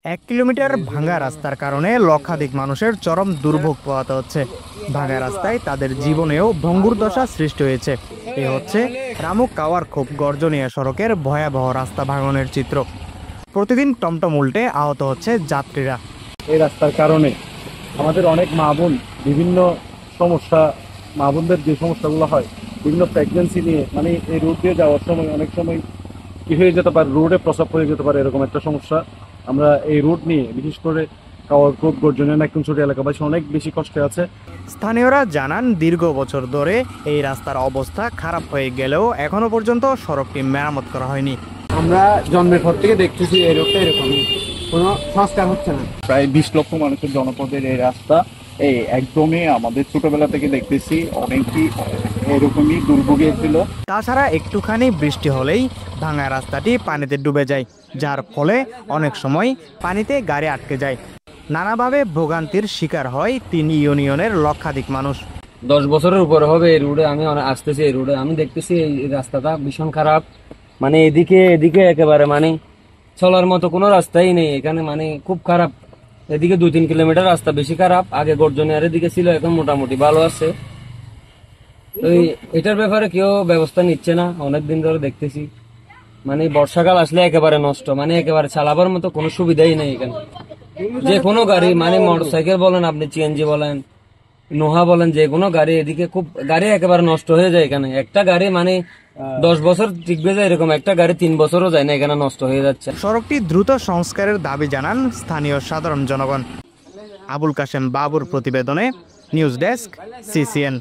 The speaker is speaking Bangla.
1 কিলোমিটার ভাঙা রাস্তার কারণে লক্ষাধিক মানুষের চরম দুর্ভোগ পোহাতে হচ্ছে। ভাঙা রাস্তায় তাদের জীবনেও ভঙ্গুর দশা সৃষ্টি হয়েছে। এ হচ্ছে রামু কাওয়ার খুব গর্জনীয় সড়কের ভয়াবহ রাস্তা ভাঙনের চিত্র। প্রতিদিন টমটম উল্টে আহত হচ্ছে যাত্রীরা। এই রাস্তার কারণে আমাদের অনেক মা বোন বিভিন্ন সমস্যা, মা বোনদের যে সমস্যাগুলো হয় বিভিন্ন প্রেগনেন্সি নিয়ে, মানে এই রোড দিয়ে যাওয়ার সময় অনেক সময় কি হয়ে যেতে পারে, রোডে প্রস্রাব হয়ে যেতে পারে, এরকম একটা সমস্যা। আমরা এই রোড নিয়ে বিশেষ করে কাওয়ারকোট, গর্জনীয় নাইকুঞ্ছড়ি এলাকাবাসী অনেক বেশি কষ্টে আছে। স্থানীয়রা জানান, দীর্ঘ বছর ধরে এই রাস্তার অবস্থা খারাপ হয়ে গেলেও এখনো পর্যন্ত সড়কটি মেরামত করা হয়নি। আমরা জন্মের পর থেকে দেখতেছি এই রোডটা এরকমই, কোনো সংস্কার হচ্ছে না। প্রায় 20 লক্ষ মানুষের জনপদের এই রাস্তা একদমই আমাদের ছোটবেলা থেকে দেখতেছি অনেকই এরকমই দুর্ভোগে ছিল। তাছাড়া একটুখানি বৃষ্টি হলেই ভাঙা রাস্তাটি পানিতে ডুবে যায়, যার ফলে অনেক সময় পানিতে গাড়ি আটকে যায়। নানাভাবে ভোগান্তির শিকার হয় 3 ইউনিয়নের লক্ষাধিক মানুষ। 10 বছরের উপরে হবে এই রোডে, আমি আসতেছি এই রোডে, আমি দেখতেছি এই রাস্তাটা ভীষণ খারাপ। মানে এদিকে একেবারে মানে চলার মতো কোনো রাস্তাই নেই এখানে, মানে খুব খারাপ। এদিকে 2-3 কিলোমিটার রাস্তা বেশি খারাপ, আগে গর্জনিয়ার এদিকে ছিল, এখন মোটামুটি ভালো আছে। তো এটার ব্যাপারে কেউ ব্যবস্থা নিচ্ছে না, অনেকদিন ধরে দেখতেছি। মানে বর্ষাকাল আসলে একেবারে নষ্ট, মানে একেবারে চালাবার মতো কোনো সুবিধাই নেই এখানে। যে কোনো গাড়ি, মানে মোটরসাইকেল বলেন, আপনি সিএনজি বলেন, নোহা বলেন, যে কোনো গাড়ি, এদিকে খুব গাড়ি একেবারে নষ্ট হয়ে যায় এখানে। একটা গাড়ি মানে 10 বছর টিকবে যায়, এরকম একটা গাড়ি 3 বছরও যায় না, এখানে নষ্ট হয়ে যাচ্ছে। সড়কটি দ্রুত সংস্কারের দাবি জানান স্থানীয় সাধারণ জনগণ। আবুল কাশেম বাবুর প্রতিবেদনে, নিউজ ডেস্ক, সিসিএন।